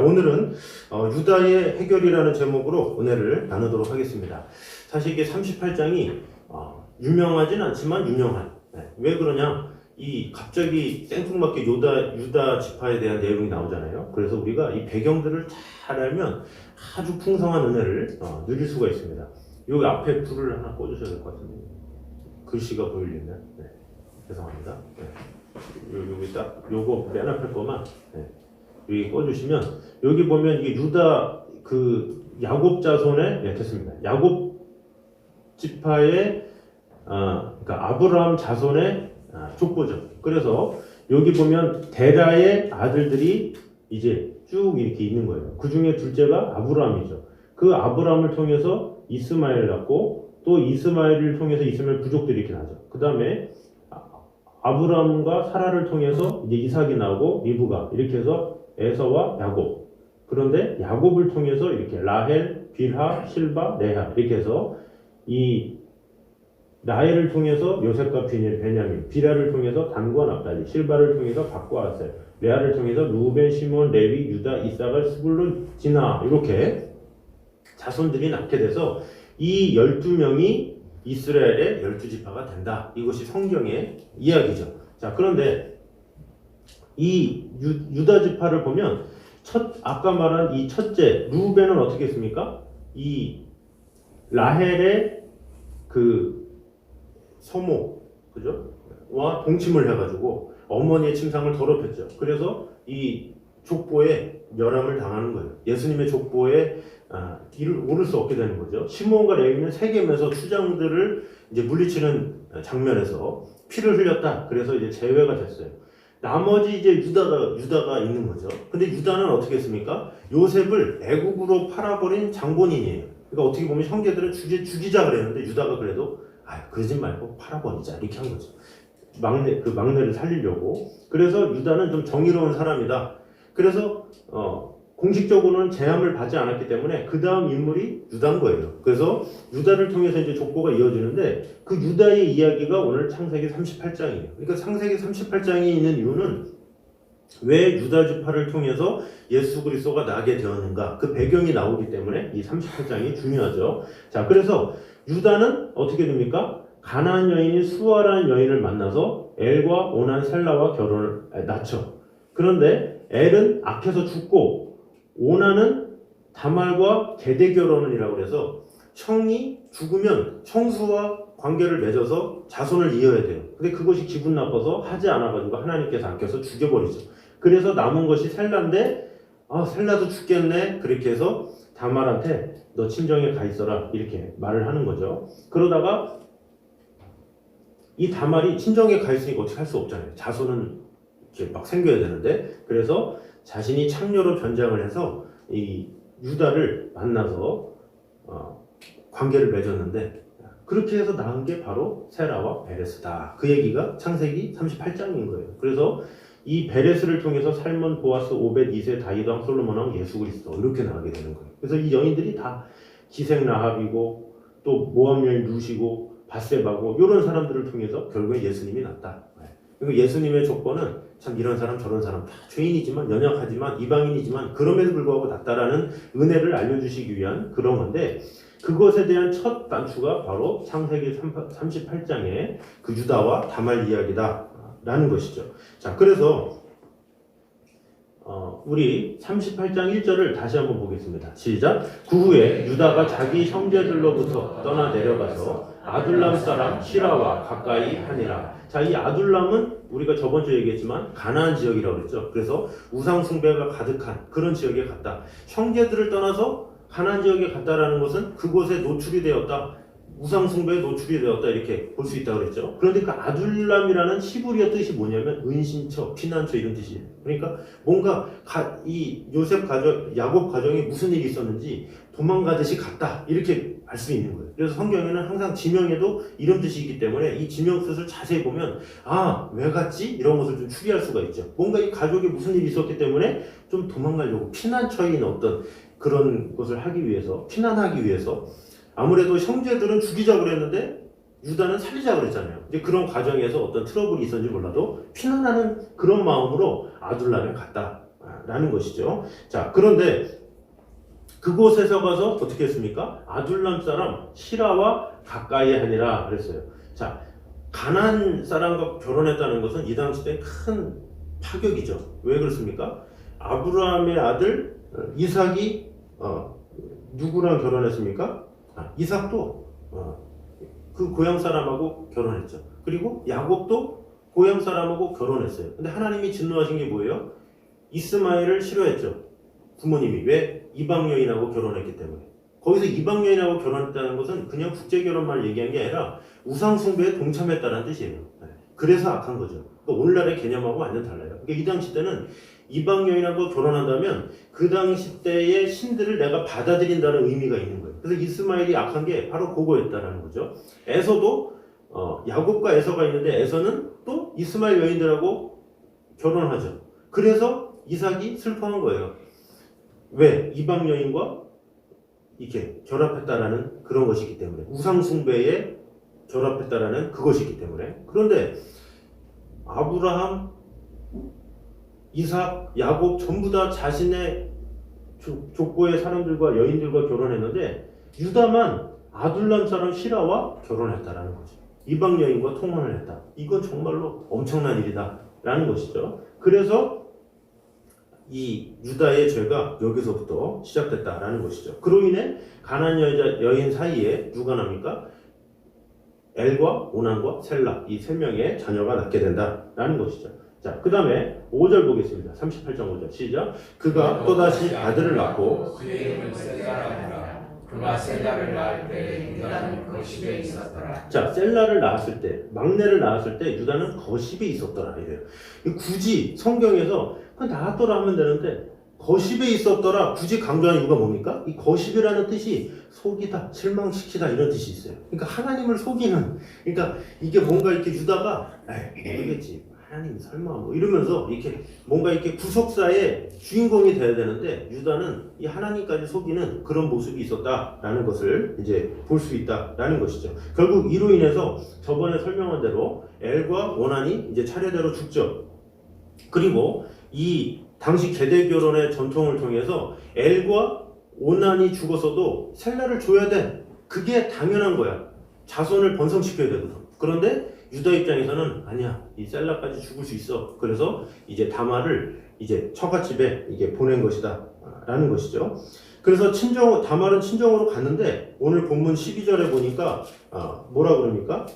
오늘은 유다의 해결이라는 제목으로 은혜를 나누도록 하겠습니다. 사실 이게 38장이 유명하진 않지만 유명한. 왜 그러냐? 갑자기 생뚱맞게 유다 지파에 대한 내용이 나오잖아요. 그래서 우리가 이 배경들을 잘 알면 아주 풍성한 은혜를 누릴 수가 있습니다. 여기 앞에 불을 하나 꺼주셔야 될 것 같은데. 글씨가 보이려면. 네. 죄송합니다. 네. 여기 딱 요거 맨 앞에 거만 여기 꺼주시면 여기 보면 이게 유다 야곱 자손의 됐습니다. 야곱 지파의 그러니까 아브라함 자손의 족보죠. 그래서 여기 보면 데라의 아들들이 이제 쭉 이렇게 있는 거예요. 그 중에 둘째가 아브라함이죠. 그 아브라함을 통해서 이스마엘을 낳고 또 이스마엘을 통해서 이스마엘 부족들이 이렇게 나죠. 그 다음에 아브라함과 사라를 통해서 이제 이삭이 나오고 리브가 이렇게 해서 에서와 야곱. 그런데 야곱을 통해서 이렇게 라헬, 빌하, 실바, 레하 이렇게 해서 이 라헬을 통해서 요셉과 베냐민, 빌하를 통해서 단과 납달리, 실바를 통해서 갓과 아셀, 레아를 통해서 루벤, 시몬, 레위, 유다, 이사갈, 스불론, 디나 이렇게 자손들이 낳게 돼서 이 12명이 이스라엘의 12지파가 된다. 이것이 성경의 이야기죠. 자, 그런데 이 유다 지파를 보면 아까 말한 이 첫째 루벤은 어떻게 했습니까? 이 라헬의 서모, 그죠? 와 동침을 해가지고 어머니의 침상을 더럽혔죠. 그래서 이 족보에 멸함을 당하는 거예요. 예수님의 족보에 길을 오를 수 없게 되는 거죠. 시몬과 레위는 세겜에서 수장들을 이제 물리치는 장면에서 피를 흘렸다. 그래서 이제 제외가 됐어요. 나머지 이제 유다가 있는 거죠. 근데 유다는 어떻게 했습니까? 요셉을 애국으로 팔아버린 장본인이에요. 그러니까 어떻게 보면 형제들은 죽이자 그랬는데 유다가 그래도 그러지 말고 팔아버리자 이렇게 한 거죠. 막내를 살리려고. 그래서 유다는 좀 정의로운 사람이다. 그래서 공식적으로는 제함을 받지 않았기 때문에 그 다음 인물이 유다인 거예요. 그래서 유다를 통해서 이제 족보가 이어지는데 그 유다의 이야기가 오늘 창세기 38장이에요. 그러니까 창세기 38장이 있는 이유는 왜 유다 지파를 통해서 예수 그리스도가 나게 되었는가 그 배경이 나오기 때문에 이 38장이 중요하죠. 자, 그래서 유다는 어떻게 됩니까? 가나안 여인인 수아라는 여인을 만나서 엘과 오난 셀라와 결혼을 낳죠. 그런데 엘은 악해서 죽고 오난은 다말과 계대 결혼이라고 해서 형이 죽으면 형수와 관계를 맺어서 자손을 이어야 돼요. 근데 그것이 기분 나빠서 하지 않아가지고 하나님께서 아껴서 죽여버리죠. 그래서 남은 것이 셀라인데 셀라도 죽겠네. 그렇게 해서 다말한테 너 친정에 가 있어라 이렇게 말을 하는 거죠. 그러다가 이 다말이 친정에 가 있으니까 어떻게 할 수 없잖아요. 자손은 이렇게 막 생겨야 되는데 그래서 자신이 창녀로 변장을 해서 이 유다를 만나서 관계를 맺었는데 그렇게 해서 낳은 게 바로 세라와 베레스다. 그 얘기가 창세기 38장인 거예요. 그래서 이 베레스를 통해서 살몬, 보아스, 오벳, 이세, 다윗왕, 솔로몬왕, 예수 그리스도 이렇게 나가게 되는 거예요. 그래서 이 여인들이 다 기생 라합이고 또 모압 여인 루시고 바세바고 이런 사람들을 통해서 결국에 예수님이 났다. 그리고 예수님의 조건은 참 이런 사람 저런 사람 다 죄인이지만 연약하지만 이방인이지만 그럼에도 불구하고 낫다라는 은혜를 알려주시기 위한 그런 건데 그것에 대한 첫 단추가 바로 창세기 38장의 그 유다와 다말 이야기다 라는 것이죠. 자, 그래서 우리 38장 1절을 다시 한번 보겠습니다. 시작. 그 후에 유다가 자기 형제들로부터 떠나 내려가서 아둘람 사람 시라와 가까이 하니라. 자, 이 아둘람은 우리가 저번 주에 얘기했지만 가나안 지역이라고 그랬죠. 그래서 우상 숭배가 가득한 그런 지역에 갔다. 형제들을 떠나서 가나안 지역에 갔다라는 것은 그곳에 노출이 되었다. 우상 숭배에 노출이 되었다 이렇게 볼 수 있다고 그랬죠. 그런데 그 아둘람이라는 히브리어 뜻이 뭐냐면 은신처, 피난처 이런 뜻이에요. 그러니까 뭔가 이 요셉 가정, 야곱 가정에 무슨 일이 있었는지 도망가듯이 갔다 이렇게 알 수 있는 거예요. 그래서 성경에는 항상 지명에도 이런 뜻이 있기 때문에 이 지명 뜻을 자세히 보면 왜 갔지? 이런 것을 좀 추리할 수가 있죠. 뭔가 이 가족에 무슨 일이 있었기 때문에 좀 도망가려고 피난처인 어떤 그런 것을 하기 위해서 피난하기 위해서 아무래도 형제들은 죽이자 그랬는데 유다는 살리자 그랬잖아요. 이제 그런 과정에서 어떤 트러블이 있었는지 몰라도 피난하는 그런 마음으로 아둘람에 갔다. 했다라는 것이죠. 자, 그런데 그곳에서 가서 어떻게 했습니까? 아둘람 사람 시라와 가까이 하니라 그랬어요. 자, 가나안 사람과 결혼했다는 것은 이 당시 때 큰 파격이죠. 왜 그렇습니까? 아브라함의 아들 이삭이 누구랑 결혼했습니까? 이삭도 그 고향 사람하고 결혼했죠. 그리고 야곱도 고향 사람하고 결혼했어요. 근데 하나님이 진노하신 게 뭐예요? 이스마엘을 싫어했죠. 부모님이. 왜? 이방 여인하고 결혼했기 때문에. 거기서 이방 여인하고 결혼했다는 것은 그냥 국제 결혼만 얘기한 게 아니라 우상 숭배에 동참했다는 뜻이에요. 그래서 악한 거죠. 그러니까 오늘날의 개념하고 완전 달라요. 그러니까 이 당시 때는 이방 여인하고 결혼한다면 그 당시 때의 신들을 내가 받아들인다는 의미가 있는 거예요. 그래서 이스마엘이 악한 게 바로 그거였다라는 거죠. 에서도 야곱과 에서가 있는데 에서는 또 이스마엘 여인들하고 결혼하죠. 그래서 이삭이 슬퍼한 거예요. 왜? 이방 여인과 이렇게 결합했다라는 그런 것이기 때문에, 우상 숭배에 결합했다라는 그것이기 때문에. 그런데 아브라함, 이삭, 야곱 전부 다 자신의 족보의 사람들과 여인들과 결혼했는데 유다만 아둘람 사람 시라와 결혼했다라는 거죠. 이방 여인과 통혼을 했다. 이건 정말로 엄청난 일이다라는 것이죠. 그래서 이 유다의 죄가 여기서부터 시작됐다라는 것이죠. 그로 인해 가나안 여인 사이에 누가 납니까? 엘과 오난과 셀라, 이 세 명의 자녀가 낳게 된다라는 것이죠. 자, 그 다음에 5절 보겠습니다. 38장 5절 시작. 그가 또다시 아들을 낳고 그의 이름을 셀라라. 그가 셀라를 낳을 때 유다는 거십에 있었더라. 자, 셀라를 낳았을 때, 막내를 낳았을 때 유다는 거십에 있었더라 이래요. 굳이 성경에서 그냥 낳았더라 하면 되는데 거십에 있었더라 굳이 강조하는 이유가 뭡니까? 이 거십이라는 뜻이 속이다, 실망시키다 이런 뜻이 있어요. 그러니까 하나님을 속이는, 그러니까 이게 뭔가 이렇게 유다가 모르겠지, 하나님 설마 뭐 이러면서 이렇게 뭔가 이렇게 구속사의 주인공이 돼야 되는데 유다는 이 하나님까지 속이는 그런 모습이 있었다라는 것을 이제 볼 수 있다라는 것이죠. 결국 이로 인해서 저번에 설명한 대로 엘과 오난이 이제 차례대로 죽죠. 그리고 이 당시 계대 결혼의 전통을 통해서 엘과 오난이 죽었어도 셀라를 줘야 돼. 그게 당연한 거야. 자손을 번성시켜야 되거든. 그런데 유다 입장에서는 아니야, 이 셀라까지 죽을 수 있어. 그래서 이제 다말을 이제 처갓집에 이게 보낸 것이다 라는 것이죠. 그래서 다말은 친정으로 갔는데 오늘 본문 12절에 보니까 뭐라 그럽니까?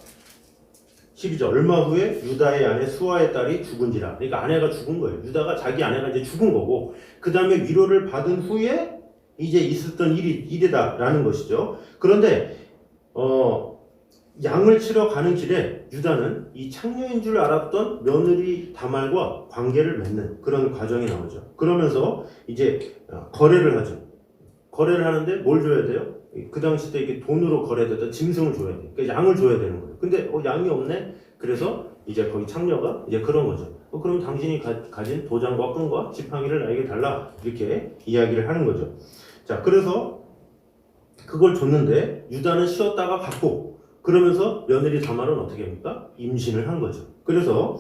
12절, 얼마 후에 유다의 아내 수아의 딸이 죽은지라. 그러니까 아내가 죽은 거예요. 유다가 자기 아내가 이제 죽은 거고, 그 다음에 위로를 받은 후에 이제 있었던 일이다라는 것이죠. 그런데 양을 치러 가는 길에 유다는 이 창녀인 줄 알았던 며느리 다말과 관계를 맺는 그런 과정이 나오죠. 그러면서 이제 거래를 하죠. 거래를 하는데 뭘 줘야 돼요? 그 당시 때 이게 돈으로 거래됐던 짐승을 줘야 돼요. 그러니까 양을 줘야 되는 거예요. 근데 양이 없네? 그래서 이제 거기 창녀가 이제 그런 거죠. 그럼 당신이 가진 도장과 끈과 지팡이를 나에게 달라. 이렇게 이야기를 하는 거죠. 자, 그래서 그걸 줬는데 유다는 쉬었다가 갖고, 그러면서 며느리 다말은 어떻게 합니까? 임신을 한 거죠. 그래서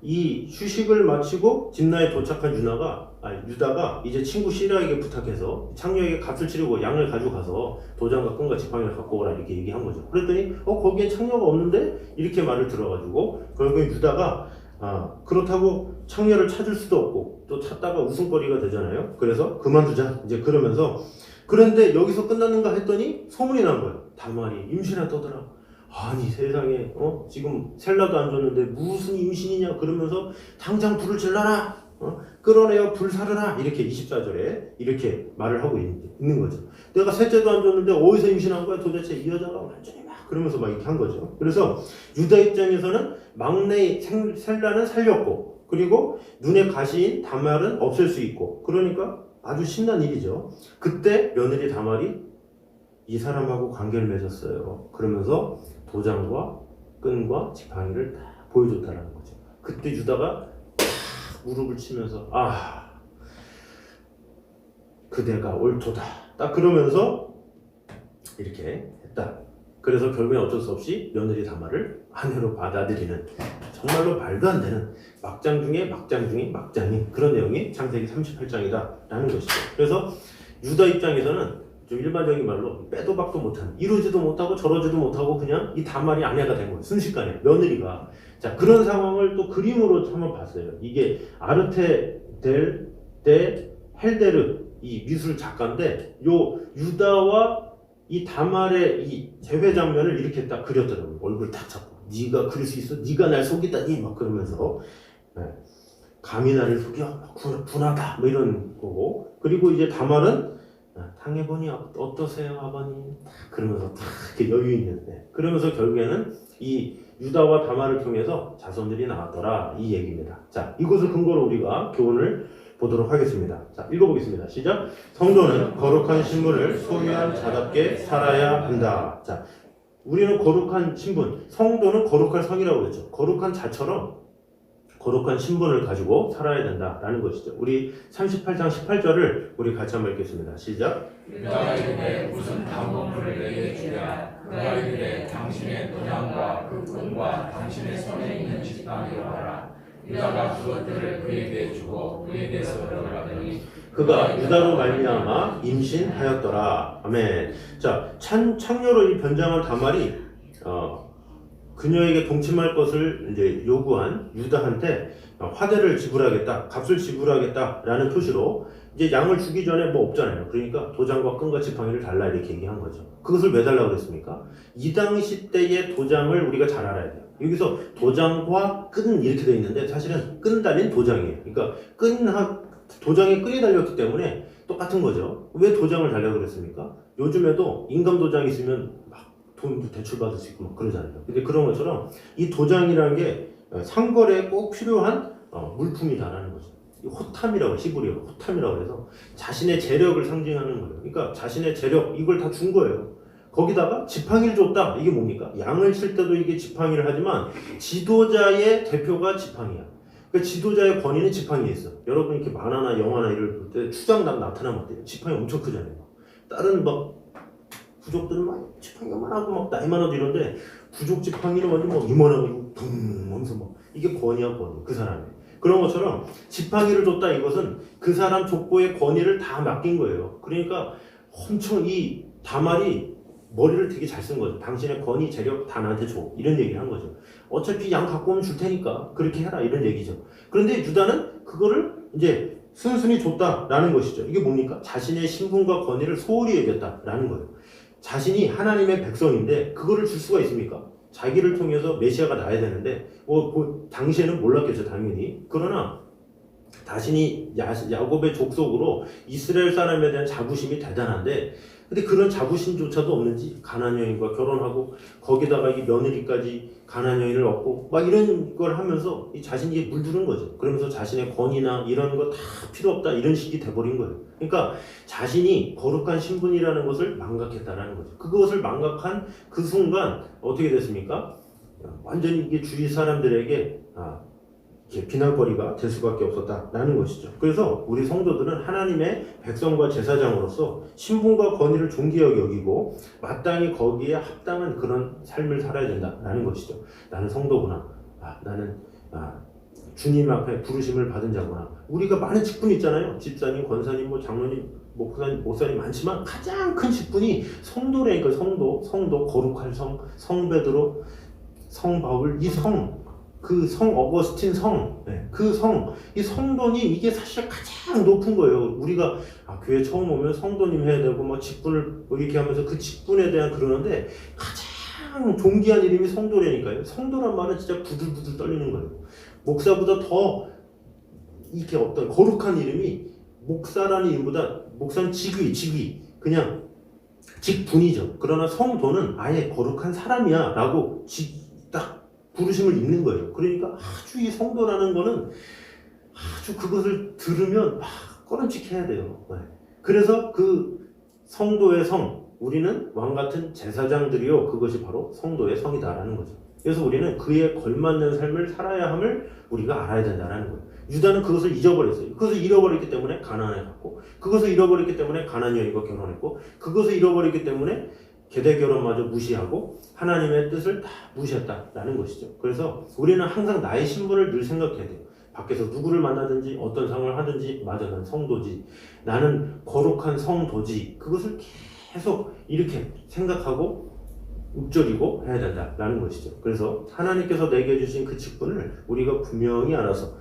이 휴식을 마치고 집나에 도착한 유다가 이제 친구 시라에게 부탁해서 창녀에게 값을 치르고 양을 가져가서 도장과 끈과 지팡이를 갖고 오라 이렇게 얘기한 거죠. 그랬더니 거기에 창녀가 없는데? 이렇게 말을 들어가지고 결국에 유다가 그렇다고 창녀를 찾을 수도 없고 또 찾다가 웃음거리가 되잖아요. 그래서 그만두자 이제 그러면서, 그런데 여기서 끝났는가 했더니 소문이 난 거예요. 다말이 임신했다더라. 아니 세상에 지금 셀라도 안 줬는데 무슨 임신이냐 그러면서 당장 불을 질러라, 끌어내어 불 사르라, 이렇게 24절에 이렇게 말을 하고 있는 거죠. 내가 셋째도 안 줬는데 어디서 임신한 거야 도대체, 이 여자가 완전히 막 그러면서 막 이렇게 한 거죠. 그래서 유다 입장에서는 막내 셀라는 살렸고, 그리고 눈에 가시인 다말은 없앨 수 있고, 그러니까 아주 신난 일이죠. 그때 며느리 다말이 이 사람하고 관계를 맺었어요. 그러면서 도장과 끈과 지팡이를 다 보여줬다는 거죠. 그때 유다가 무릎을 치면서 그대가 옳도다 딱 그러면서 이렇게 했다. 그래서 결국엔 어쩔 수 없이 며느리 다말을 아내로 받아들이는 정말로 말도 안 되는 막장 중에 막장 중에 막장인 그런 내용이 창세기 38장이다라는 것이죠. 그래서 유다 입장에서는 좀 일반적인 말로 빼도 박도 못하는, 이러지도 못하고 저러지도 못하고 그냥 이 다말이 아내가 된 거예요. 순식간에 며느리가. 자, 그런 상황을 또 그림으로 한번 봤어요. 이게 아르테 델 헬데르 이 미술 작가인데 요 유다와 이 다말의 이 재회 장면을 이렇게 딱 그렸더라고요. 얼굴 딱 잡고 네가 그릴 수 있어? 네가 날 속이다니 막 그러면서 감히 나를 속여? 분하다 뭐 이런 거고, 그리고 이제 다말은 당해보니 어떠세요 아버님? 그러면서 딱 이렇게 여유 있는, 그러면서 결국에는 이 유다와 다말을 통해서 자손들이 나왔더라 이 얘기입니다. 자, 이것을 근거로 우리가 교훈을 보도록 하겠습니다. 자, 읽어보겠습니다. 시작. 성도는 거룩한 신분을 소유한 자답게 살아야 한다. 자, 우리는 거룩한 신분, 성도는 거룩할 성이라고 그랬죠. 거룩한 자처럼 거룩한 신분을 가지고 살아야 된다라는 것이죠. 우리 38장 18절을 우리 같이 한번 읽겠습니다. 시작. 유다가 이르되 무슨 담보물을 내게 주랴. 그가 이르되 당신의 도장과 그 끈과 당신의 손에 있는 지팡이로 하라. 유다가 그것들을 그에게 주고 그에게서 들어가더니 그가 유다로 말미암아 임신하였더라. 아멘. 자, 창녀로 이 변장한 다말이 그녀에게 동침할 것을 이제 요구한 유다한테 화대를 지불하겠다, 값을 지불하겠다라는 표시로 이제 양을 주기 전에 뭐 없잖아요. 그러니까 도장과 끈과 지팡이를 달라 이렇게 얘기한 거죠. 그것을 왜 달라고 그랬습니까? 이 당시 때의 도장을 우리가 잘 알아야 돼요. 여기서 도장과 끈 이렇게 돼 있는데 사실은 끈 달린 도장이에요. 그러니까 도장에 끈이 달렸기 때문에 똑같은 거죠. 왜 도장을 달라고 그랬습니까? 요즘에도 인감 도장 있으면 막 돈도 대출받을 수 있고 막 그러잖아요. 근데 그런 것처럼 이 도장이라는 게 상거래에 꼭 필요한 물품이다라는 거죠. 호탐이라고, 히브리어로 호탐이라고 해서 자신의 재력을 상징하는 거예요. 그러니까 자신의 재력 이걸 다 준 거예요. 거기다가 지팡이를 줬다. 이게 뭡니까? 양을 칠 때도 이게 지팡이를 하지만 지도자의 대표가 지팡이야. 그러니까 지도자의 권위는 지팡이에 있어. 여러분 이렇게 만화나 영화나 이럴 때 추장단 나타나면 어때요? 지팡이 엄청 크잖아요. 다른 막 부족들은 막 지팡이가 많아고 막 나이 많아도 이런데 부족 지팡이는 완전 막 이만하고 붕 하면서 막 이게 권위야, 권위. 그 사람의. 그런 것처럼 지팡이를 줬다 이것은 그 사람 족보의 권위를 다 맡긴 거예요. 그러니까 엄청 이 다말이 머리를 되게 잘 쓴 거죠. 당신의 권위, 재력 다 나한테 줘. 이런 얘기를 한 거죠. 어차피 양 갖고 오면 줄 테니까 그렇게 해라. 이런 얘기죠. 그런데 유다는 그거를 이제 순순히 줬다라는 것이죠. 이게 뭡니까? 자신의 신분과 권위를 소홀히 여겼다라는 거예요. 자신이 하나님의 백성인데 그거를 줄 수가 있습니까? 자기를 통해서 메시아가 나야 되는데 당시에는 몰랐겠죠, 당연히. 그러나 자신이 야곱의 족속으로 이스라엘 사람에 대한 자부심이 대단한데, 근데 그런 자부심조차도 없는지 가나안 여인과 결혼하고 거기다가 이 며느리까지 가나안 여인을 얻고 막 이런 걸 하면서 이 자신이 물두는 거죠. 그러면서 자신의 권위나 이런 거 다 필요 없다 이런 식이 돼버린 거예요. 그러니까 자신이 거룩한 신분이라는 것을 망각했다라는 거죠. 그것을 망각한 그 순간 어떻게 됐습니까? 완전히 이게 주위 사람들에게 비난거리가 될 수밖에 없었다라는 것이죠. 그래서 우리 성도들은 하나님의 백성과 제사장으로서 신분과 권위를 존귀하게 여기고 마땅히 거기에 합당한 그런 삶을 살아야 된다라는 것이죠. 나는 성도구나. 나는 주님 앞에 부르심을 받은 자구나. 우리가 많은 직분이 있잖아요. 집사님, 권사님, 장로님, 목사님 많지만 가장 큰 직분이 성도라니까. 성도, 거룩할 성, 성 베드로, 성 바울, 이 성. 그 성 어거스틴 성, 이 성도님 이게 사실 가장 높은 거예요. 우리가 교회 처음 오면 성도님 해야 되고 막 직분을 이렇게 하면서 그 직분에 대한 그러는데 가장 존귀한 이름이 성도라니까요. 성도란 말은 진짜 부들부들 떨리는 거예요. 목사보다 더 이렇게 어떤 거룩한 이름이 목사라는 이름보다 목사는 직위 그냥 직분이죠. 그러나 성도는 아예 거룩한 사람이야라고 딱 부르심을 입는 거예요. 그러니까 아주 이 성도라는 거는 아주 그것을 들으면 막 꺼름칙해야 돼요. 그래서 그 성도의 성, 우리는 왕같은 제사장들이요. 그것이 바로 성도의 성이다라는 거죠. 그래서 우리는 그에 걸맞는 삶을 살아야 함을 우리가 알아야 된다라는 거예요. 유다는 그것을 잊어버렸어요. 그것을 잃어버렸기 때문에 가나안에 갔고, 그것을 잃어버렸기 때문에 가나안 여인과 결혼했고, 그것을 잃어버렸기 때문에 계대 결혼마저 무시하고 하나님의 뜻을 다 무시했다라는 것이죠. 그래서 우리는 항상 나의 신분을 늘 생각해야 돼요. 밖에서 누구를 만나든지 어떤 상황을 하든지 맞아, 난 성도지, 나는 거룩한 성도지, 그것을 계속 이렇게 생각하고 읊조리고 해야 된다라는 것이죠. 그래서 하나님께서 내게 주신 그 직분을 우리가 분명히 알아서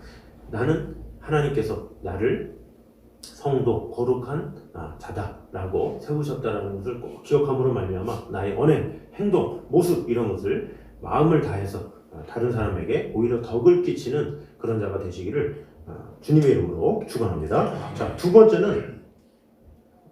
나는 하나님께서 나를 성도, 거룩한 자다라고 세우셨다라는 것을 꼭 기억함으로 말미암아 나의 언행, 행동, 모습 이런 것을 마음을 다해서 다른 사람에게 오히려 덕을 끼치는 그런 자가 되시기를 주님의 이름으로 축원합니다. 자, 두 번째는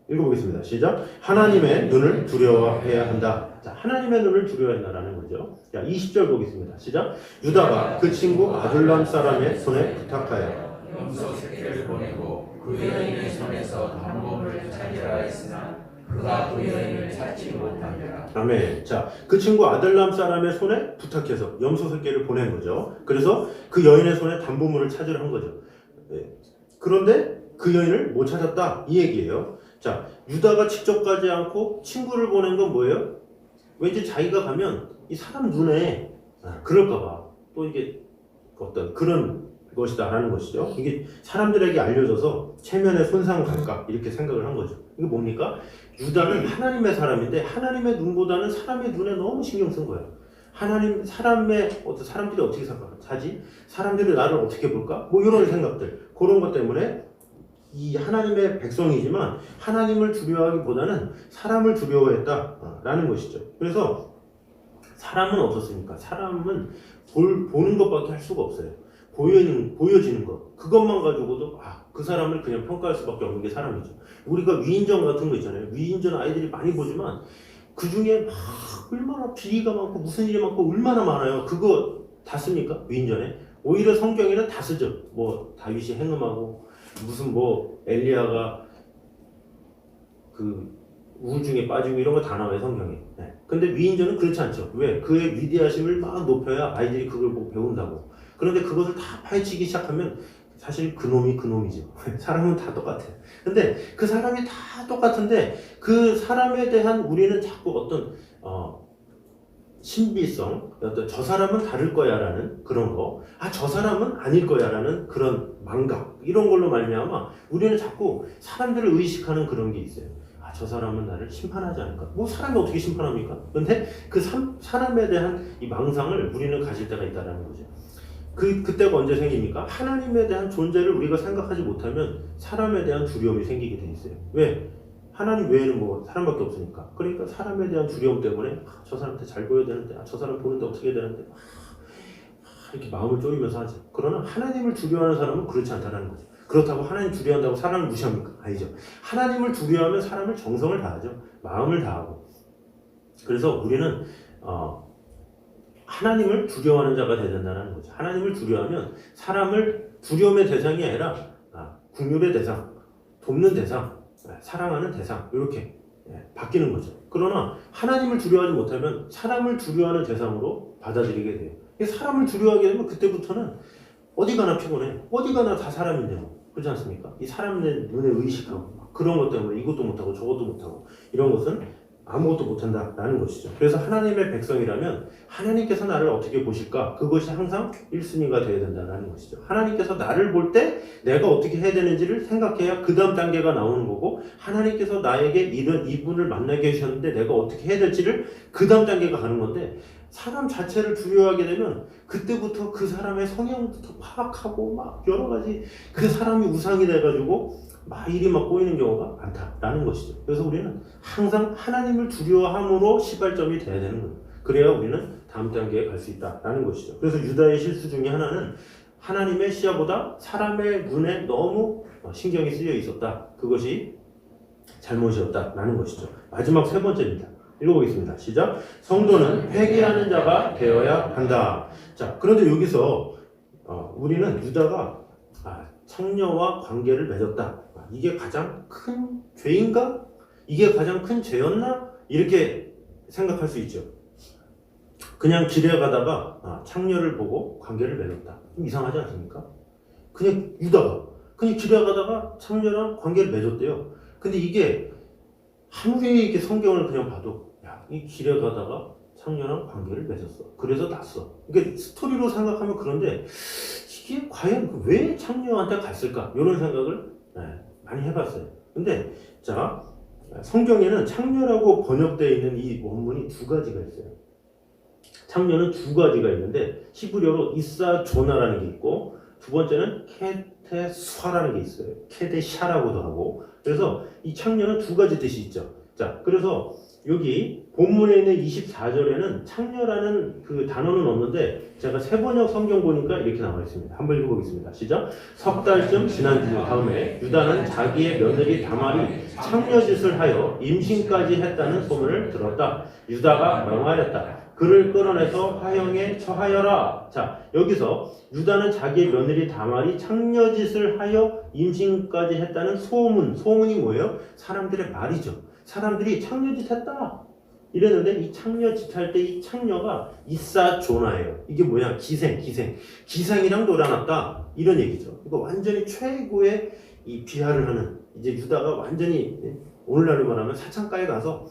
읽어보겠습니다. 시작. 하나님의 눈을 두려워해야 한다. 자, 하나님의 눈을 두려워한다라는 거죠. 자, 20절 보겠습니다. 시작. 유다가 그 친구 아둘람 사람의 손에 부탁하여 염소 새끼를 보내고 그 여인의 손에서 단범을 찾으라 했으나 그가 그 여인을 찾지 못하니라. 아멘. 자, 그 친구 아들람 사람의 손에 부탁해서 염소 새끼를 보낸 거죠. 그래서 그 여인의 손에 담보물을 찾으라 한 거죠. 네. 그런데 그 여인을 못 찾았다 이 얘기예요. 자, 유다가 직접 가지 않고 친구를 보낸 건 뭐예요? 왠지 자기가 가면 이 사람 눈에 그럴까봐 또 이게 어떤 그런 것이다라는 것이죠. 이게 사람들에게 알려져서 체면에 손상 갈까 이렇게 생각을 한 거죠. 이게 뭡니까? 유다는 하나님의 사람인데 하나님의 눈보다는 사람의 눈에 너무 신경 쓴 거예요. 하나님, 사람의 어떤 사람들이 어떻게 생각하지? 사람들이 나를 어떻게 볼까? 뭐 이런 생각들, 그런 것 때문에 이 하나님의 백성이지만 하나님을 두려워하기보다는 사람을 두려워했다라는 것이죠. 그래서 사람은 어떻습니까? 사람은 보는 것밖에 할 수가 없어요. 보여지는 것, 그것만 가지고도 그 사람을 그냥 평가할 수밖에 없는 게 사람이죠. 우리가 위인전 같은 거 있잖아요. 위인전 아이들이 많이 보지만 그 중에 막 얼마나 비리가 많고 무슨 일이 많고 얼마나 많아요. 그거 다 씁니까? 위인전에? 오히려 성경에는 다 쓰죠. 뭐 다윗이 행음하고 무슨 뭐 엘리야가 그 우울증에 빠지고 이런 거 다 나와요, 성경에. 네. 근데 위인전은 그렇지 않죠. 왜? 그의 위대하심을 막 높여야 아이들이 그걸 보고 배운다고. 그런데 그것을 다 파헤치기 시작하면 사실 그놈이 그놈이죠. 사람은 다 똑같아요. 근데 그 사람이 다 똑같은데 그 사람에 대한 우리는 자꾸 어떤 신비성, 어떤 저 사람은 다를 거야 라는 그런 거, 저 사람은 아닐 거야 라는 그런 망각, 이런 걸로 말미암아 우리는 자꾸 사람들을 의식하는 그런 게 있어요. 저 사람은 나를 심판하지 않을까? 뭐 사람이 어떻게 심판합니까? 근데 그 사람에 대한 이 망상을 우리는 가질 때가 있다는 거죠. 그때가 언제 생깁니까? 하나님에 대한 존재를 우리가 생각하지 못하면 사람에 대한 두려움이 생기게 돼 있어요. 왜? 하나님 외에는 뭐 사람밖에 없으니까. 그러니까 사람에 대한 두려움 때문에 저 사람한테 잘 보여야 되는데, 저 사람 보는데 어떻게 해야 되는데, 이렇게 마음을 졸이면서 하죠. 그러나 하나님을 두려워하는 사람은 그렇지 않다는 거죠. 그렇다고 하나님 두려워한다고 사람을 무시합니까? 아니죠. 하나님을 두려워하면 사람을 정성을 다하죠. 마음을 다하고. 그래서 우리는 하나님을 두려워하는 자가 되야 된다는 거죠. 하나님을 두려워하면 사람을 두려움의 대상이 아니라 국률의 대상, 돕는 대상, 사랑하는 대상 이렇게 바뀌는 거죠. 그러나 하나님을 두려워하지 못하면 사람을 두려워하는 대상으로 받아들이게 돼요. 사람을 두려워하게 되면 그때부터는 어디 가나 피곤해. 어디 가나 다 사람인데 뭐. 그렇지 않습니까? 이 사람의 눈에 의식하고 그런 것 때문에 이것도 못하고 저것도 못하고 이런 것은 아무것도 못한다라는 것이죠. 그래서 하나님의 백성이라면 하나님께서 나를 어떻게 보실까? 그것이 항상 1순위가 되어야 된다는 것이죠. 하나님께서 나를 볼 때 내가 어떻게 해야 되는지를 생각해야 그 다음 단계가 나오는 거고, 하나님께서 나에게 이분을 만나게 해주셨는데 내가 어떻게 해야 될지를 그 다음 단계가 가는 건데, 사람 자체를 두려워하게 되면 그때부터 그 사람의 성향부터 파악하고 막 여러 가지 그 사람이 우상이 돼가지고 막 일이 막 꼬이는 경우가 많다라는 것이죠. 그래서 우리는 항상 하나님을 두려워함으로 시발점이 돼야 되는 거예요. 그래야 우리는 다음 단계에 갈 수 있다라는 것이죠. 그래서 유다의 실수 중에 하나는 하나님의 시야보다 사람의 눈에 너무 신경이 쓰여 있었다. 그것이 잘못이었다라는 것이죠. 마지막 세 번째입니다. 읽어보겠습니다. 시작. 성도는 회개하는 자가 되어야 한다. 자, 그런데 여기서 우리는 유다가 창녀와 관계를 맺었다. 이게 가장 큰 죄인가? 이게 가장 큰 죄였나? 이렇게 생각할 수 있죠. 그냥 길에 가다가 창녀를 보고 관계를 맺었다. 좀 이상하지 않습니까? 그냥 유다가 그냥 길에 가다가 창녀랑 관계를 맺었대요. 근데 이게 아무리 이렇게 성경을 그냥 봐도 이 길에 가다가 창녀랑 관계를 맺었어. 그래서 났어. 이게 스토리로 생각하면 그런데 이게 과연 왜 창녀한테 갔을까? 이런 생각을 많이 해봤어요. 근데 자, 성경에는 창녀라고 번역되어 있는 이 원문이 두 가지가 있어요. 창녀는 두 가지가 있는데 히브리어로 이사조나라는 게 있고 두 번째는 케테샤라는 게 있어요. 케데샤라고도 하고. 그래서 이 창녀는 두 가지 뜻이 있죠. 자, 그래서 여기 본문에 있는 24절에는 창녀라는 그 단어는 없는데 제가 세번역 성경 보니까 이렇게 나와 있습니다. 한번 읽어보겠습니다. 시작. 석 달쯤 지난 다음에 유다는 자기의 며느리 다말이 창녀짓을 하여 임신까지 했다는 소문을 들었다. 유다가 명하였다. 그를 끌어내서 화형에 처하여라. 자, 여기서 유다는 자기의 며느리 다말이 창녀짓을 하여 임신까지 했다는 소문. 소문이 뭐예요? 사람들의 말이죠. 사람들이 창녀짓 했다 이랬는데 이 창녀짓 할 때 이 창녀가 이사조나예요. 이게 뭐냐? 기생이랑 놀아났다 이런 얘기죠. 이거 완전히 최고의 이 비하를 하는, 이제 유다가 완전히 오늘날로 말하면 사창가에 가서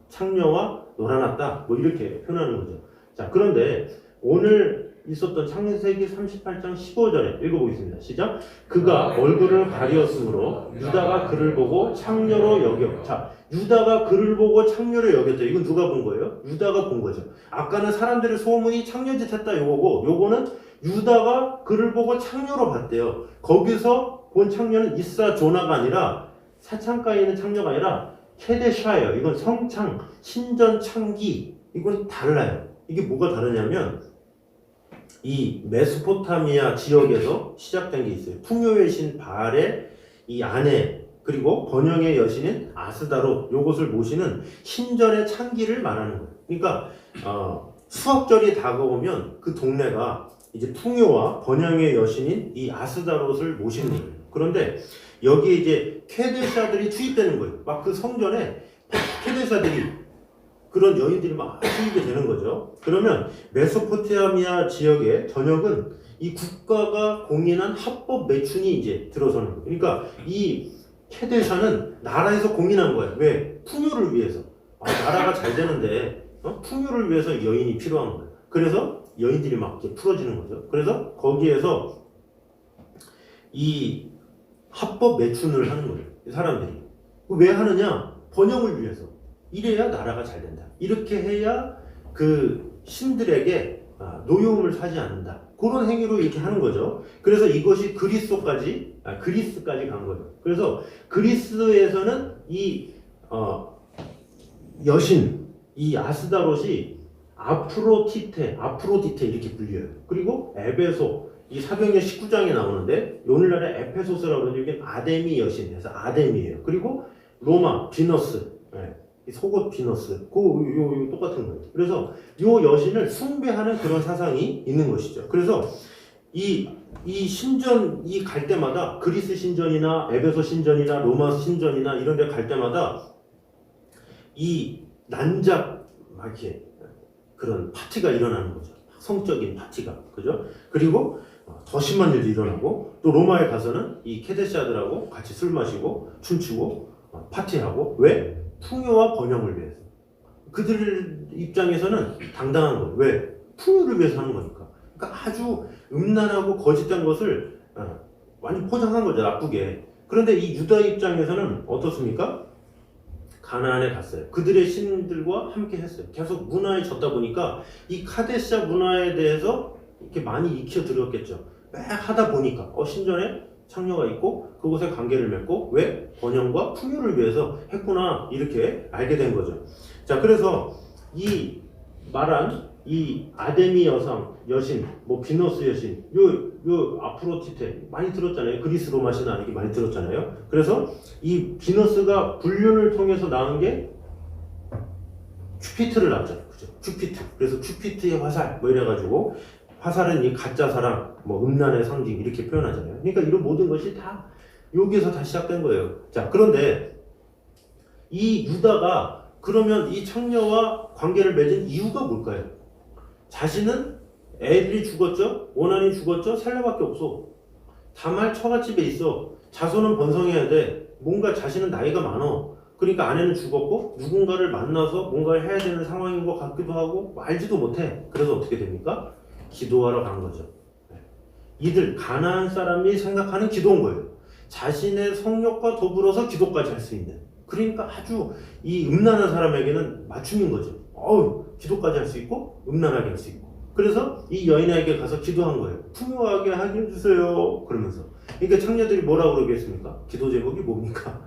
창녀와 놀아났다 뭐 이렇게 표현하는 거죠. 자, 그런데 오늘 있었던 창세기 38장 15절에 읽어보겠습니다. 시작. 그가 얼굴을 가리었으므로 유다가 그를 보고 창녀로 여겨. 자, 유다가 그를 보고 창녀로 여겼다. 이건 누가 본 거예요? 유다가 본 거죠. 아까는 사람들의 소문이 창녀짓 했다 요거고, 요거는 유다가 그를 보고 창녀로 봤대요. 거기서 본 창녀는 이사조나가 아니라 사창가에 있는 창녀가 아니라 케데샤예요. 이건 성창, 신전 창기. 이건 달라요. 이게 뭐가 다르냐면 이 메소포타미아 지역에서 시작된 게 있어요. 풍요의 신 바알의 이 아내 그리고 번영의 여신인 아스다로 요것을 모시는 신전의 창기를 말하는 거예요. 그러니까 수학절이 다가오면 그 동네가 이제 풍요와 번영의 여신인 이 아스다롯을 모시는 거예요. 그런데 여기에 이제 케데샤들이 투입되는 거예요. 막 그 성전에 케데샤들이 그런 여인들이 막 투입이 되는 거죠. 그러면 메소포타미아 지역의 전역은 이 국가가 공인한 합법 매춘이 이제 들어서는 거예요. 그러니까 이 케데샤는 나라에서 공인한 거예요. 왜? 풍요를 위해서. 나라가 잘 되는데 풍요를 위해서 여인이 필요한 거예요. 그래서 여인들이 막 이렇게 풀어지는 거죠. 그래서 거기에서 이 합법 매춘을 하는 거예요. 이 사람들이. 왜 하느냐? 번영을 위해서. 이래야 나라가 잘 된다. 이렇게 해야 그 신들에게 노여움을 사지 않는다. 그런 행위로 이렇게 하는 거죠. 그래서 이것이 그리스까지 간 거죠. 그래서 그리스에서는 이 여신, 이 아스다롯이 아프로디테 이렇게 불려요. 그리고 에베소, 이 사도행전 19장에 나오는데 오늘날의 에페소스라고 하는 여기는 아데미 여신에서 아데미예요. 그리고 로마 비너스, 속옷 비너스, 요 똑같은 거예요. 그래서 요 여신을 숭배하는 그런 사상이 있는 것이죠. 그래서 이 신전이 갈 때마다 그리스 신전이나 에베소 신전이나 로마 신전이나 이런 데 갈 때마다 이 난잡 막 이렇게 그런 파티가 일어나는 거죠. 성적인 파티가. 그죠? 그리고 더 심한 일도 일어나고, 또 로마에 가서는 이 케데샤들하고 같이 술 마시고 춤추고 파티하고. 왜? 풍요와 번영을 위해서. 그들 입장에서는 당당한 거예요. 왜? 풍요를 위해서 하는 거니까. 그러니까 아주 음란하고 거짓된 것을 완전 포장한 거죠, 나쁘게. 그런데 이 유다 입장에서는 어떻습니까? 가나안에 갔어요. 그들의 신들과 함께 했어요. 계속 문화에 젖다 보니까 이 카데샤 문화에 대해서 이렇게 많이 익혀들었겠죠. 매 하다 보니까 신전에 창녀가 있고 그곳에 관계를 맺고, 왜? 번영과 풍요를 위해서 했구나, 이렇게 알게 된 거죠. 자, 그래서 이 말한 이 아데미 여신, 뭐 비너스 여신, 요 아프로디테 많이 들었잖아요. 그리스 로마 신화 이렇게 많이 들었잖아요. 그래서 이 비너스가 불륜을 통해서 낳은 게 큐피트를 낳았잖아요. 그죠? 큐피트. 그래서 큐피트의 화살 뭐 이래가지고, 화살은 이 가짜 사랑, 뭐 음란의 상징 이렇게 표현하잖아요. 그러니까 이런 모든 것이 다 여기에서 다 시작된 거예요. 자, 그런데 이 유다가 그러면 이 창녀와 관계를 맺은 이유가 뭘까요? 자신은 애들이 죽었죠? 원한이 죽었죠? 살려밖에 없어. 다말 처갓집에 있어. 자손은 번성해야 돼. 뭔가 자신은 나이가 많어. 그러니까 아내는 죽었고 누군가를 만나서 뭔가를 해야 되는 상황인 것 같기도 하고 알지도 못해. 그래서 어떻게 됩니까? 기도하러 간 거죠. 이들 가나안 사람이 생각하는 기도인 거예요. 자신의 성욕과 더불어서 기도까지 할 수 있는. 그러니까 아주 이 음란한 사람에게는 맞춤인 거죠. 기도까지 할 수 있고 음란하게 할 수 있고. 그래서 이 여인에게 가서 기도한 거예요. 풍요하게 하게 해주세요. 그러면서. 그러니까 청녀들이 뭐라고 그러겠습니까? 기도 제목이 뭡니까?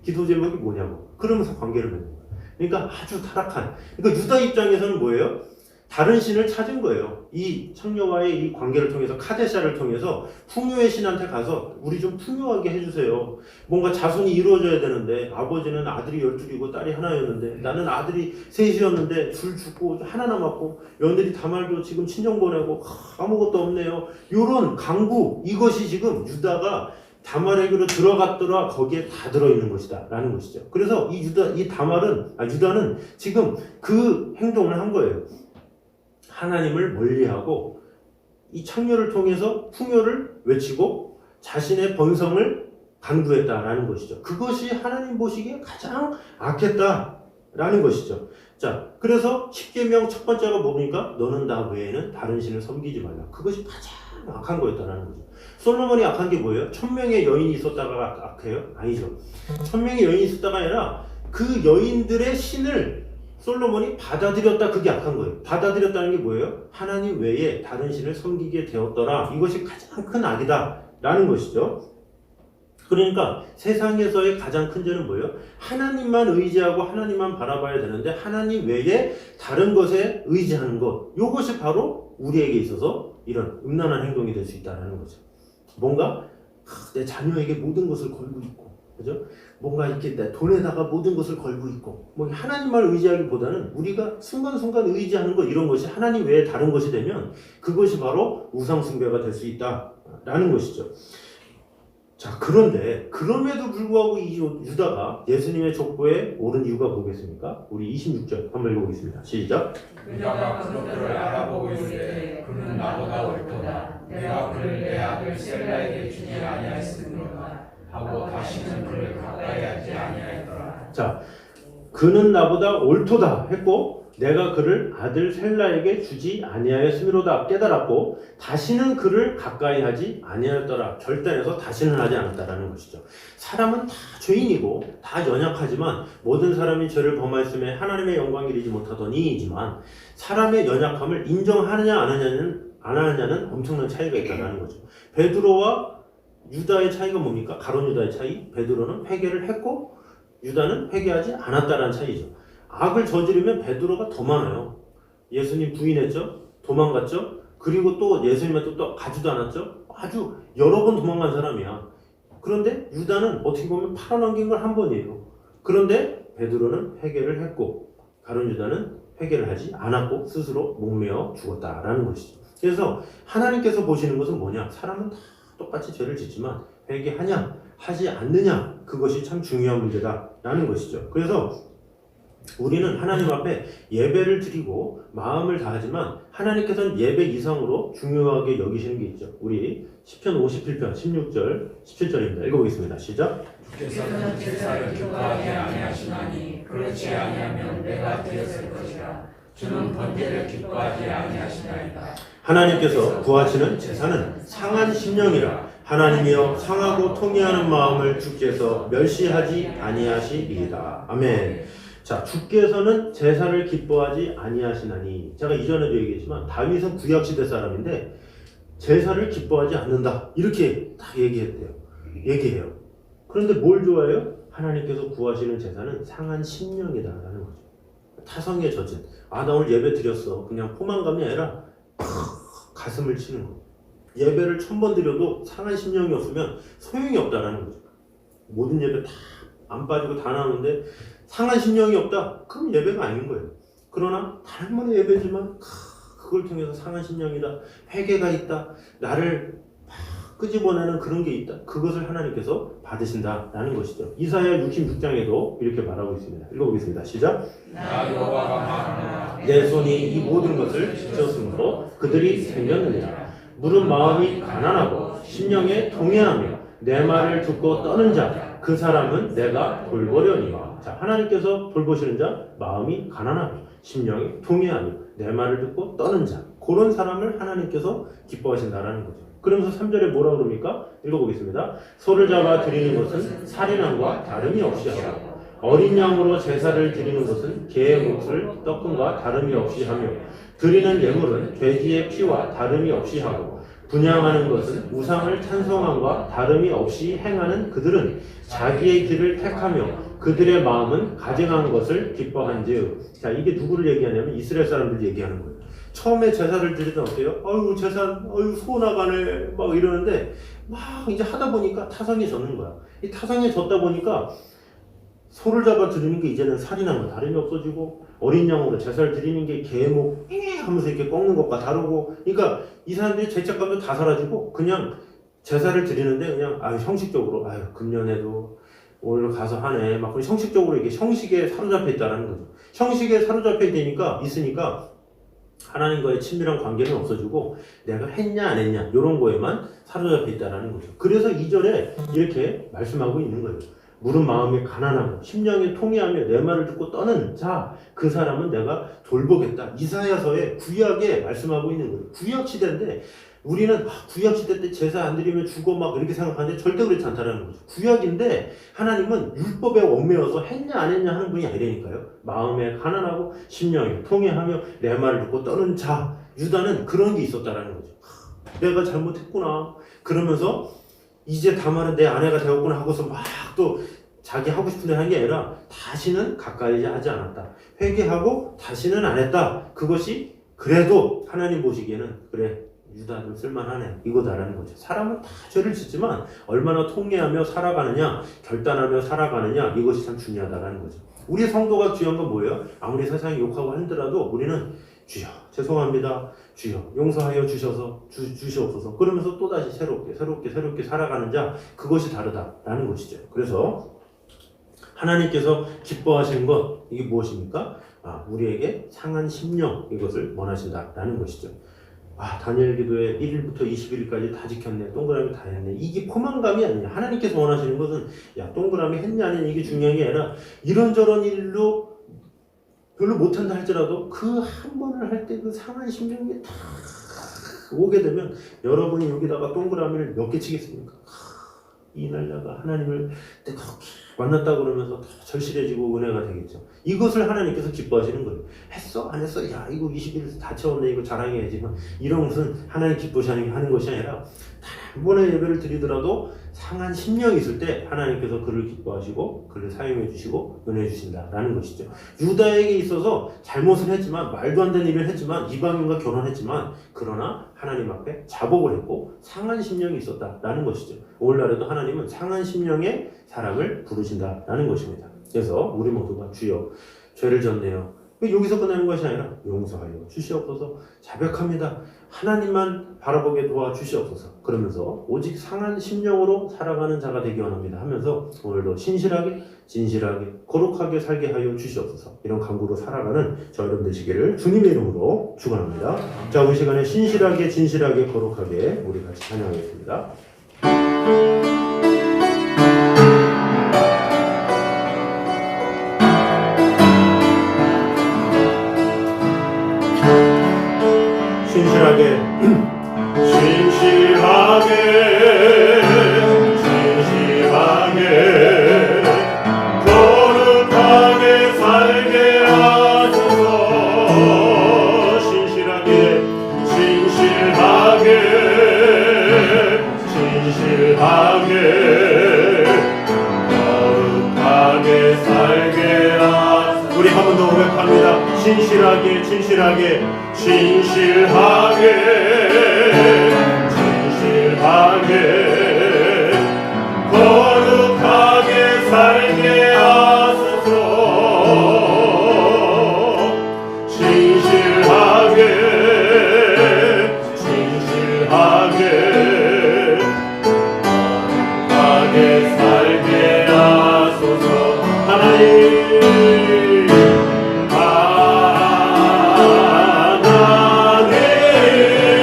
기도 제목이 뭐냐고. 그러면서 관계를 맺는 거예요. 그러니까 아주 타락한. 그러니까 유다 입장에서는 뭐예요? 다른 신을 찾은 거예요. 이 청녀와의 이 관계를 통해서 카데샤를 통해서 풍요의 신한테 가서 우리 좀 풍요하게 해주세요. 뭔가 자손이 이루어져야 되는데 아버지는 아들이 12이고 딸이 하나였는데 나는 아들이 셋이었는데 둘 죽고 하나 남았고 며느리 다말도 지금 친정 보내고 아무것도 없네요. 요런 강구 이것이 지금 유다가 다말에게로 들어갔더라 거기에 다 들어있는 것이다 라는 것이죠. 그래서 이 유다는 지금 그 행동을 한 거예요. 하나님을 멀리하고 이 청녀를 통해서 풍요를 외치고 자신의 번성을 강구했다라는 것이죠. 그것이 하나님 보시기에 가장 악했다라는 것이죠. 자, 그래서 10계명 첫 번째가 뭡니까? 너는 나 외에는 다른 신을 섬기지 말라. 그것이 가장 악한 거였다라는 거죠. 솔로몬이 악한 게 뭐예요? 1000명의 여인이 있었다가 악해요? 아니죠. 1000명의 여인이 있었다가 아니라 그 여인들의 신을 솔로몬이 받아들였다. 그게 악한 거예요. 받아들였다는 게 뭐예요? 하나님 외에 다른 신을 섬기게 되었더라. 이것이 가장 큰 악이다 라는 것이죠. 그러니까 세상에서의 가장 큰 죄는 뭐예요? 하나님만 의지하고 하나님만 바라봐야 되는데 하나님 외에 다른 것에 의지하는 것. 이것이 바로 우리에게 있어서 이런 음란한 행동이 될 수 있다는 거죠. 뭔가 내 자녀에게 모든 것을 걸고 있고, 그죠? 뭔가 이렇게 내 돈에다가 모든 것을 걸고 있고, 뭐 하나님만 의지하기보다는 우리가 순간순간 의지하는 것 이런 것이 하나님 외에 다른 것이 되면 그것이 바로 우상숭배가 될 수 있다라는 것이죠. 자, 그런데 그럼에도 불구하고 이 유다가 예수님의 족보에 오른 이유가 뭐겠습니까? 우리 26절 한번 읽어보겠습니다. 시작. 유다가 그것들을 알아보고 있을 그는 나보다 옳도다. 내가 그를 내 아들 셀라에게 주지 아니하였으므로다 하고 다시는 그를 가까이 하지 아니하였더라. 자, 그는 나보다 옳도다 했고 내가 그를 아들 셀라에게 주지 아니하였음이로다 깨달았고 다시는 그를 가까이 하지 아니하였더라. 결단해서 다시는 하지 않았다라는 것이죠. 사람은 다 죄인이고 다 연약하지만 모든 사람이 죄를 범하였음에 하나님의 영광 이르지 못하더니지만 사람의 연약함을 인정하느냐 안 하느냐는 엄청난 차이가 있다는 거죠. 베드로와 유다의 차이가 뭡니까? 가룟 유다의 차이. 베드로는 회개를 했고 유다는 회개하지 않았다라는 차이죠. 악을 저지르면 베드로가 더 많아요. 예수님 부인했죠? 도망갔죠? 그리고 또 예수님한테 또 가지도 않았죠? 아주 여러 번 도망간 사람이야. 그런데 유다는 어떻게 보면 팔아넘긴 걸 한 번이에요. 그런데 베드로는 회개를 했고 가룟 유다는 회개를 하지 않았고 스스로 목매어 죽었다라는 것이죠. 그래서 하나님께서 보시는 것은 뭐냐? 사람은 다 똑같이 죄를 짓지만 회개하냐 하지 않느냐 그것이 참 중요한 문제다라는 것이죠. 그래서 우리는 하나님 앞에 예배를 드리고 마음을 다하지만 하나님께서는 예배 이상으로 중요하게 여기시는 게 있죠. 우리 시편 51편 16절 17절입니다. 읽어보겠습니다. 시작. 주께서는 제사를 기뻐하지 아니하시나니 그렇지 아니하면 내가 드렸을 것이라. 주는 번제를 기뻐하지 아니하시나이다. 하나님께서 구하시는 제사는 상한 심령이라. 하나님이여 상하고 통회하는 마음을 주께서 멸시하지 아니하시리이다. 아멘. 자, 주께서는 제사를 기뻐하지 아니하시나니. 제가 이전에도 얘기했지만 다윗은 구약시대 사람인데 제사를 기뻐하지 않는다 이렇게 딱 얘기해요. 그런데 뭘 좋아해요? 하나님께서 구하시는 제사는 상한 심령이다라는 거죠. 타성에 젖은 나 오늘 예배 드렸어 그냥 포만감이 아니라 가슴을 치는 거. 예배를 1000번 드려도 상한 심령이 없으면 소용이 없다라는 거죠. 모든 예배 다 안 빠지고 다 나오는데 상한 심령이 없다? 그럼 예배가 아닌 거예요. 그러나 단 한 번의 예배지만 그걸 통해서 상한 심령이다, 회개가 있다, 나를 끄집어내는 그런 게 있다. 그것을 하나님께서 받으신다라는 것이죠. 이사야 66장에도 이렇게 말하고 있습니다. 읽어보겠습니다. 시작. 나 여호와가 말하노라. 내 손이 이 모든 것을 지었으므로 그들이 생겼느니라. 물은 마음이 가난하고 심령에 동해하며 내 말을 듣고 떠는 자 그 사람은 내가 돌보려니와. 자, 하나님께서 돌보시는 자, 마음이 가난하고 심령이 통회하며 내 말을 듣고 떠는 자, 그런 사람을 하나님께서 기뻐하신다라는 거죠. 그러면서 3절에 뭐라 그럽니까? 읽어보겠습니다. 소를 잡아 드리는 것은 살인함과 다름이 없이 하고 어린 양으로 제사를 드리는 것은 개의 몫을 떡금과 다름이 없이 하며 드리는 예물은 돼지의 피와 다름이 없이 하고 분향하는 것은 우상을 찬송함과 다름이 없이 행하는 그들은 자기의 길을 택하며 그들의 마음은 가증한 것을 기뻐한즉. 자, 이게 누구를 얘기하냐면 이스라엘 사람들 얘기하는 거예요. 처음에 제사를 드리던 어때요? 어유 제사, 어유 소 나가네 막 이러는데 막 이제 하다 보니까 타성이 졌는 거야. 이 타성이 졌다 보니까 소를 잡아 드리는 게 이제는 살인한 거 다름이 없어지고 어린 양으로 제사를 드리는 게 개목 하면서 이렇게 꺾는 것과 다르고, 그러니까 이 사람들이 죄책감도 다 사라지고 그냥 제사를 드리는데 그냥 형식적으로 금년에도 오늘 가서 하네 막 그런 형식적으로 이게 형식에 사로잡혀 있다는 거죠. 형식에 사로잡혀 있으니까 하나님과의 친밀한 관계는 없어지고 내가 했냐 안 했냐 이런 거에만 사로잡혀 있다는 거죠. 그래서 2절에 이렇게 말씀하고 있는 거예요. 물은 마음이 가난하고 심령이 통회하며 내 말을 듣고 떠는 자, 그 사람은 내가 돌보겠다. 이사야서에 구약에 말씀하고 있는 거예요. 구약 시대인데 우리는 구약 시대 때 제사 안 드리면 죽어 막 이렇게 생각하는데 절대 그렇지 않다는 거죠. 구약인데 하나님은 율법에 얽매여서 했냐 안 했냐 하는 분이 아니라니까요. 마음에 가난하고 심령이 통회하며 내 말을 듣고 떠는 자, 유다는 그런 게 있었다라는 거죠. 내가 잘못했구나 그러면서 이제 다말은 내 아내가 되었구나 하고서 막 또 자기 하고 싶은 대로 한 게 아니라 다시는 가까이 하지 않았다. 회개하고 다시는 안 했다. 그것이 그래도 하나님 보시기에는 그래 유다는 쓸만하네 이거다라는 거죠. 사람은 다 죄를 짓지만 얼마나 통회하며 살아가느냐 결단하며 살아가느냐 이것이 참 중요하다라는 거죠. 우리 성도가 중요한 건 뭐예요? 아무리 세상이 욕하고 하더라도 우리는 주여 죄송합니다. 주여 용서하여 주셔서 주시옵소서. 그러면서 또다시 새롭게 살아가는 자, 그것이 다르다라는 것이죠. 그래서 하나님께서 기뻐하시는 것 이게 무엇입니까? 우리에게 상한 심령 이것을 원하신다라는 것이죠. 다니엘 기도에 1일부터 21일까지 다 지켰네. 동그라미 다 했네. 이게 포만감이 아니냐. 하나님께서 원하시는 것은 동그라미 했냐 안 했냐 이게 중요한 게 아니라 이런저런 일로 별로 못한다 할지라도 그 한 번을 할 때 그 상한 심령이 다 오게 되면 여러분이 여기다가 동그라미를 몇 개 치겠습니까? 이날 내가 하나님을 뜨겁게 만났다 그러면서 더 절실해지고 은혜가 되겠죠. 이것을 하나님께서 기뻐하시는 거예요. 했어? 안 했어? 야 이거 20일 다 채웠네 이거 자랑해야지. 이런 것은 하나님 기뻐하는 것이 아니라 단 한 번의 예배를 드리더라도 상한 심령이 있을 때 하나님께서 그를 기뻐하시고 그를 사용해 주시고 은혜 주신다라는 것이죠. 유다에게 있어서 잘못을 했지만 말도 안 되는 일을 했지만 이방인과 결혼했지만 그러나 하나님 앞에 자복을 했고 상한 심령이 있었다라는 것이죠. 오늘날에도 하나님은 상한 심령의 사람을 부르신다라는 것입니다. 그래서 우리 모두가 주여 죄를 졌네요. 여기서 끝나는 것이 아니라 용서하여 주시옵소서. 자백합니다. 하나님만 바라보게 도와주시옵소서. 그러면서 오직 상한 심령으로 살아가는 자가 되기 원합니다 하면서 오늘도 신실하게 진실하게 거룩하게 살게 하여 주시옵소서. 이런 간구로 살아가는 저 여러분 되시기를 주님의 이름으로 축원합니다. 자, 우리 시간에 신실하게 진실하게 거룩하게 우리 같이 찬양하겠습니다. 신실하게 거룩하게 살게 하소서. 신실하게 거룩하게 살게 하소서. 우리 한 번 더 고백합니다. 진실하게 거룩하게 살게 하소서. 진실하게 거룩하게 살게 하소서. 하나님 하나님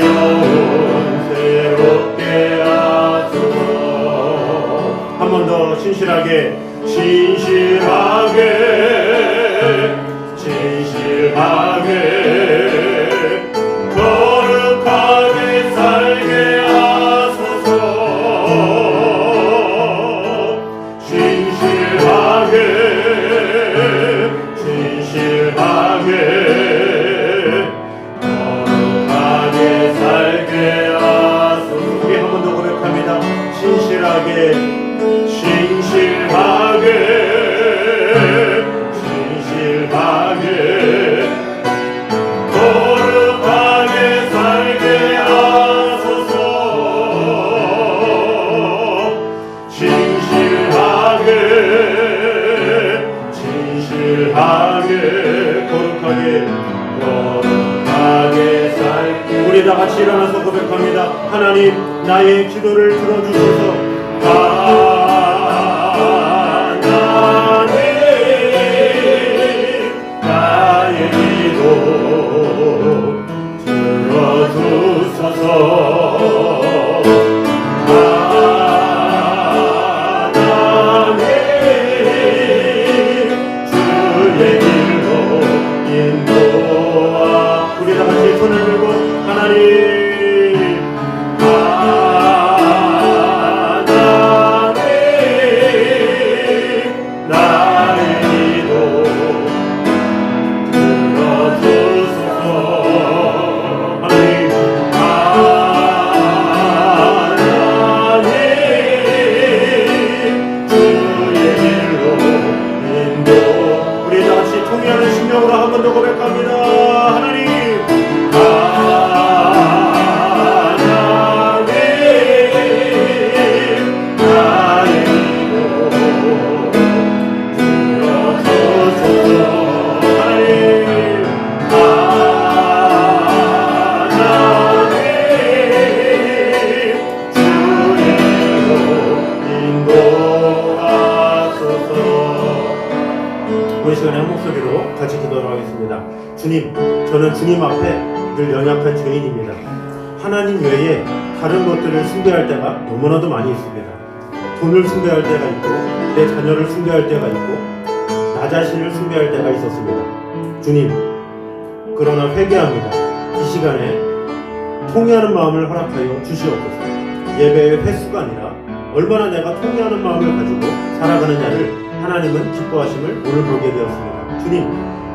영혼 새롭게 하소서. 한 번 더 신실하게 거룩하게 살게 하소서. 신실하게 거룩하게 살게 하소서. 우리 한 번 더 고백합니다. 신실하게 거룩하게 살게 하소서. 신실하게 거룩하게 살게. 우리 다 같이 일어나서 고백합니다. 하나님, 나의 기도를 들어주소서. 나의 기도 들어주소서. 주의 길로 인도하. 우리 다 같이 손을 들고 하나님, 통일하는 심령으로 한 번 더 고백합니다. 하나님, 나의 기도 들어주소서. 주의 길로 인도하소서. 우리 시간에 한 목소리로 같이 기도하도록 하겠습니다. 주님, 저는 주님 앞에 늘 연약한 죄인입니다. 하나님 외에 다른 것들을 숭배할 때가 너무나도 많이 있습니다. 돈을 숭배할 때가 있고, 내 자녀를 숭배할 때가 있고, 나 자신을 숭배할 때가 있었습니다. 주님, 그러나 회개합니다. 이 시간에 통회하는 마음을 허락하여 주시옵소서. 예배의 횟수가 아니라 얼마나 내가 통회하는 마음을 가지고 살아가느냐를 하나님은 기뻐하심을 오늘 보게 되었습니다. 주님,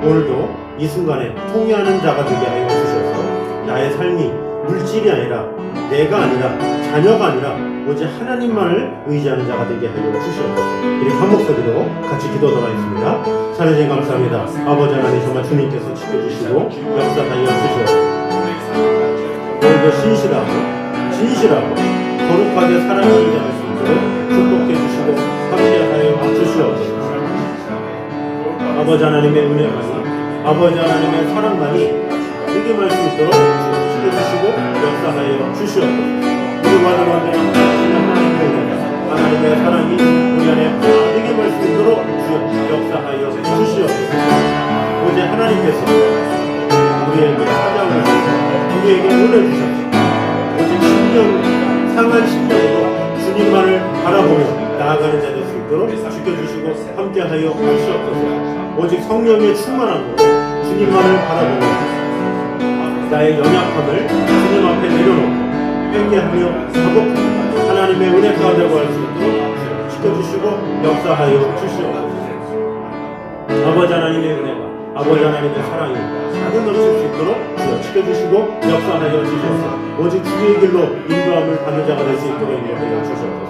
오늘도 이 순간에 통회하는 자가 되게 하여 주셔서 나의 삶이 물질이 아니라, 내가 아니라, 자녀가 아니라 오직 하나님만을 의지하는 자가 되게 하여 주시옵소서. 이렇게 한 목소리로 같이 기도하도록 하겠습니다. 살아주신 감사합니다. 아버지 하나님, 정말 주님께서 지켜주시고 역사하여 주시옵소서. 오늘도 진실하고 거룩하게 사랑하는 자가 수 있도록 축복해 주시고 함께하여 주시옵소서. 아버지 하나님의 은혜만이, 아버지 하나님의 사랑만이 믿음할 수 있도록 지켜주시고 역사하여 주시옵소서. 우리와는 언제나 하나님의 은혜가, 하나님의 사랑이 우리 안에 믿음할 수 있도록 역사하여 주시옵소서. 오직 하나님께서 우리에게 찾아오셔서 우리에게 은혜 주셔서 오직 상한 심령으로 주님만을 바라보며 나아가는 자 될 수 있도록 지켜주시고 함께하여 주시옵소서. 오직 성령의 충만함으로 주님만을 바라보며 나의 연약함을 주님 앞에 내려놓고 회개하며 사복하며 하나님의 은혜 가운데 구할 수 있도록 지켜주시고 역사하여 주시옵소서. 아버지 하나님의 은혜가, 아버지 하나님의 사랑이 가득 넘칠 수 있도록 주여 지켜주시고 역사하여 주시옵소서. 오직 주의 길로 인도함을 받는 자가 될 수 있도록 인도하여 주시옵소서.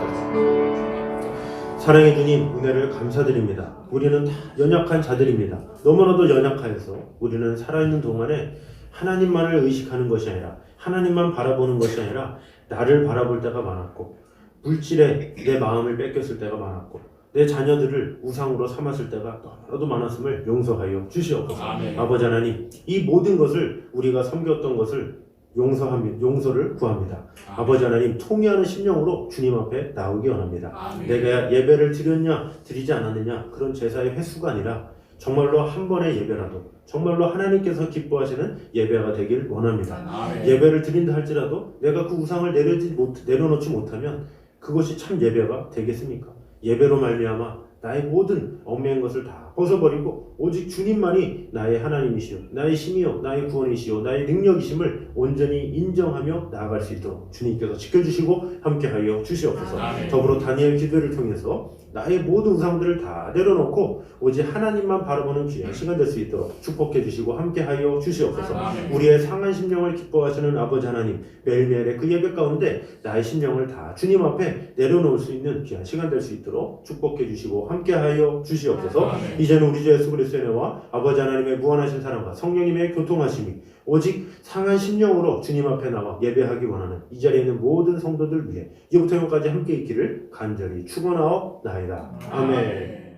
사랑의 주님, 은혜를 감사드립니다. 우리는 다 연약한 자들입니다. 너무나도 연약하여서 우리는 살아있는 동안에 하나님만을 의식하는 것이 아니라, 하나님만 바라보는 것이 아니라 나를 바라볼 때가 많았고, 물질에 내 마음을 뺏겼을 때가 많았고, 내 자녀들을 우상으로 삼았을 때가 너무나도 많았음을 용서하여 주시옵소서. 아멘. 아버지 하나님, 이 모든 것을, 우리가 섬겼던 것을 용서를 구합니다. 아버지 하나님, 통회하는 심령으로 주님 앞에 나오기 원합니다. 내가 예배를 드렸냐 드리지 않았느냐, 그런 제사의 횟수가 아니라 정말로 한 번의 예배라도 정말로 하나님께서 기뻐하시는 예배가 되길 원합니다. 아멘. 예배를 드린다 할지라도 내가 그 우상을 내려놓지 못하면 그것이 참 예배가 되겠습니까? 예배로 말미암아 나의 모든 얽매인 것을 다 벗어버리고 오직 주님만이 나의 하나님이시오, 나의 힘이요, 나의 구원이시오, 나의 능력이심을 온전히 인정하며 나아갈 수 있도록 주님께서 지켜주시고 함께하여 주시옵소서. 아멘. 더불어 다니엘 기도를 통해서 나의 모든 우상들을 다 내려놓고 오직 하나님만 바라보는 귀한 시간 될 수 있도록 축복해 주시고 함께하여 주시옵소서. 아멘. 우리의 상한 심령을 기뻐하시는 아버지 하나님, 매일매일의 그 예배 가운데 나의 심령을 다 주님 앞에 내려놓을 수 있는 귀한 시간 될 수 있도록 축복해 주시고 함께하여 주시옵소서. 아멘. 이제는 우리 주 예수 그리스도의 은혜와 아버지 하나님의 무한하신 사랑과 성령님의 교통하심이 오직 상한 심령으로 주님 앞에 나와 예배하기 원하는 이 자리에 있는 모든 성도들 위해 이제부터 영까지 함께 있기를 간절히 축원하옵나이다. 아멘.